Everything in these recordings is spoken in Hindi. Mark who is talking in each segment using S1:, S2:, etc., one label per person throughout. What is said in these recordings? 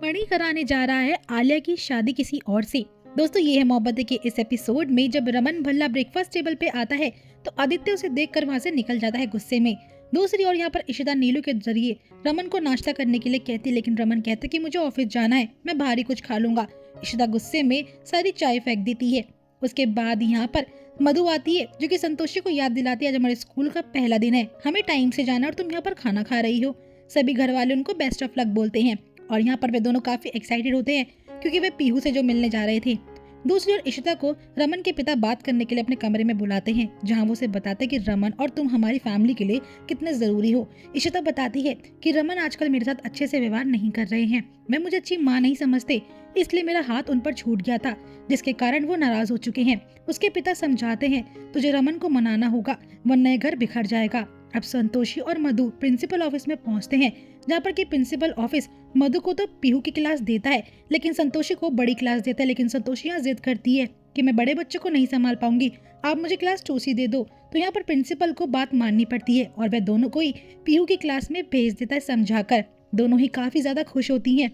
S1: मणि कराने जा रहा है आलिया की शादी किसी और से। दोस्तों ये है मोहब्बत के इस एपिसोड में जब रमन भल्ला ब्रेकफास्ट टेबल पे आता है तो आदित्य उसे देखकर वहां से निकल जाता है गुस्से में। दूसरी ओर यहाँ पर इशिता नीलू के जरिए रमन को नाश्ता करने के लिए कहती, लेकिन रमन कहता है कि मुझे ऑफिस जाना है, मैं भारी कुछ खा लूंगा। इशिता गुस्से में सारी चाय फेंक देती है। उसके बाद यहाँ पर मधु आती है जो कि संतोषी को याद दिलाती है आज हमारे स्कूल का पहला दिन है, हमें टाइम से जाना और तुम यहाँ पर खाना खा रही हो। सभी घर वाले उनको बेस्ट ऑफ लक बोलते हैं और यहाँ पर वे दोनों काफी एक्साइटेड होते हैं क्योंकि वे पीहू से जो मिलने जा रहे थे। दूसरी ओर इशिता को रमन के पिता बात करने के लिए अपने कमरे में बुलाते हैं जहां वो उसे बताते हैं कि रमन और तुम हमारी फैमिली के लिए कितने जरूरी हो। इशिता बताती है कि रमन आजकल मेरे साथ अच्छे से व्यवहार नहीं कर रहे हैं, वे मुझे अच्छी माँ नहीं समझते, इसलिए मेरा हाथ उन पर छूट गया था जिसके कारण वो नाराज हो चुके हैं। उसके पिता समझाते हैं तुझे रमन को मनाना होगा वरना ये घर बिखर जाएगा। अब संतोषी और मधु प्रिंसिपल ऑफिस में पहुंचते हैं जहाँ पर कि प्रिंसिपल ऑफिस मधु को तो पीहू की क्लास देता है लेकिन संतोषी को बड़ी क्लास देता है। लेकिन संतोषी यहाँ जिद करती है कि मैं बड़े बच्चों को नहीं संभाल पाऊंगी, आप मुझे क्लास 2 सी दे दो। तो यहाँ पर प्रिंसिपल को बात माननी पड़ती है और वह दोनों को ही पीहू की क्लास में भेज देता है समझाकर। दोनों ही काफी ज्यादा खुश होती हैं।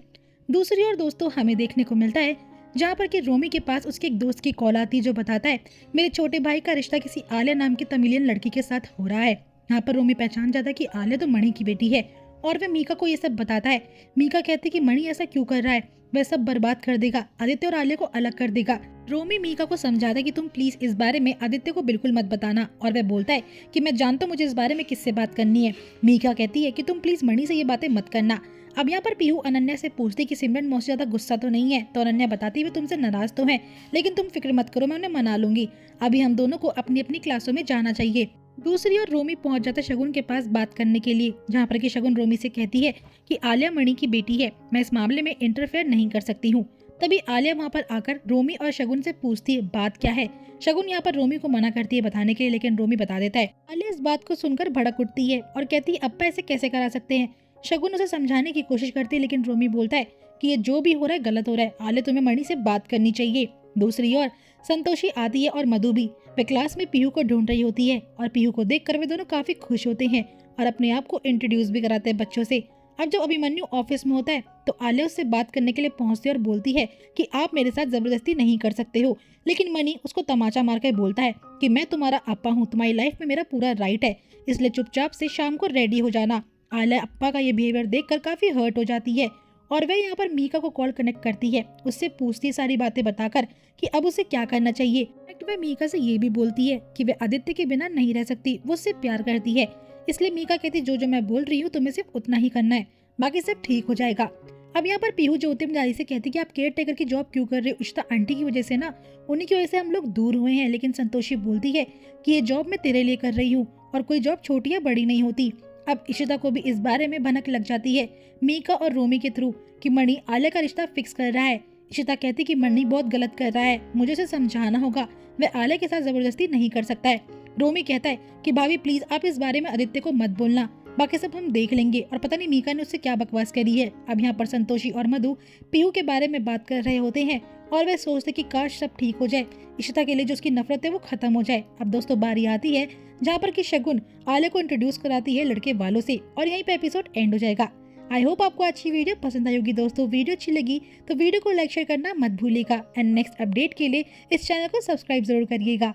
S1: दूसरी ओर दोस्तों हमें देखने को मिलता है जहाँ पर कि रोमी के पास उसके एक दोस्त की कॉल आती है जो बताता है मेरे छोटे भाई का रिश्ता किसी आलिया नाम की तमिलियन लड़की के साथ हो रहा है। यहाँ पर रोमी पहचान जाता है कि आलिया तो मणि की बेटी है और वह मीका को ये सब बताता है। मीका कहती कि मणि ऐसा क्यों कर रहा है, वह सब बर्बाद कर देगा, आदित्य और आलिया को अलग कर देगा। रोमी मीका को समझाता है कि तुम प्लीज इस बारे में आदित्य को बिल्कुल मत बताना और वह बोलता है कि मैं जानता हूँ मुझे इस बारे में किससे बात करनी है। मीका कहती है कि तुम प्लीज मणि से ये बातें मत करना। अब यहाँ पर पीहू अनन्या से पूछती कि सिमरन मौसी ज्यादा गुस्सा तो नहीं है, तो अनन्या बताती है तुमसे नाराज तो है लेकिन तुम फिक्र मत करो, मैं उन्हें मना लूंगी। अभी हम दोनों को अपनी अपनी क्लासों में जाना चाहिए। दूसरी ओर रोमी पहुंच जाता है शगुन के पास बात करने के लिए जहाँ पर कि शगुन रोमी से कहती है कि आलिया मणि की बेटी है, मैं इस मामले में इंटरफेयर नहीं कर सकती हूँ। तभी आलिया वहाँ पर आकर रोमी और शगुन से पूछती है बात क्या है। शगुन यहाँ पर रोमी को मना करती है बताने के लिए लेकिन रोमी बता देता है। आलिया इस बात को सुनकर भड़क उठती है और कहती है अप्पा ऐसे कैसे करा सकते हैं। शगुन उसे समझाने की कोशिश करती है लेकिन रोमी बोलता है कि ये जो भी हो रहा है गलत हो रहा है, आलिया तुम्हें मणि से बात करनी चाहिए। दूसरी ओर संतोषी आती है और मधु भी। वे क्लास में पीहू को ढूंढ रही होती है और पीहू को देखकर वे दोनों काफी खुश होते हैं और अपने आप को इंट्रोड्यूस भी कराते हैं बच्चों से। अब जब अभिमन्यु ऑफिस में होता है तो आलिया उससे बात करने के लिए पहुंचती है और बोलती है कि आप मेरे साथ जबरदस्ती नहीं कर सकते हो। लेकिन मणि उसको तमाचा मारकर बोलता है कि मैं तुम्हारा अप्पा हूँ, तुम्हारी लाइफ में मेरा पूरा राइट है, इसलिए चुपचाप से शाम को रेडी हो जाना। आलिया अप्पा का ये बिहेवियर देखकर काफी हर्ट हो जाती है और वह यहाँ पर मीका को कॉल कनेक्ट करती है, उससे पूछती सारी बातें बताकर कि अब उसे क्या करना चाहिए। वह मीका से ये भी बोलती है कि वह आदित्य के बिना नहीं रह सकती, वो उससे प्यार करती है। इसलिए मीका कहती जो मैं बोल रही हूँ तुम्हें सिर्फ उतना ही करना है, बाकी सब ठीक हो जाएगा। अब यहाँ पर पीहू ज्योतिमजारी से कहती कि आप केयर टेकर की जॉब क्यों कर रहे हो, इशिता आंटी की वजह से ना, उन्हीं की वजह से हम लोग दूर हुए हैं। लेकिन संतोषी बोलती है कि ये जॉब मैं तेरे लिए कर रही हूँ और कोई जॉब छोटी या बड़ी नहीं होती। अब इशिता को भी इस बारे में भनक लग जाती है मीका और रोमी के थ्रू कि मणि आलिया का रिश्ता फिक्स कर रहा है। इशिता कहती कि मणि बहुत गलत कर रहा है, मुझे उसे समझाना होगा, वह आलिया के साथ जबरदस्ती नहीं कर सकता है। रोमी कहता है कि भाभी प्लीज आप इस बारे में आदित्य को मत बोलना, बाकी सब हम देख लेंगे। और पता नहीं मीका ने उससे क्या बकवास करी है। अब यहाँ पर संतोषी और मधु पीहू के बारे में बात कर रहे होते हैं और वे सोचते कि काश सब ठीक हो जाए, इशिता के लिए जो उसकी नफरत है वो खत्म हो जाए। अब दोस्तों बारी आती है जहाँ पर कि शगुन आलिया को इंट्रोड्यूस कराती है लड़के वालों से और यहीं पे एपिसोड एंड हो जाएगा। आई होप आपको अच्छी वीडियो पसंद आई होगी। दोस्तों वीडियो अच्छी लगी तो वीडियो को लाइक शेयर करना मत भूलिएगा एंड नेक्स्ट अपडेट के लिए इस चैनल को सब्सक्राइब जरूर करिएगा।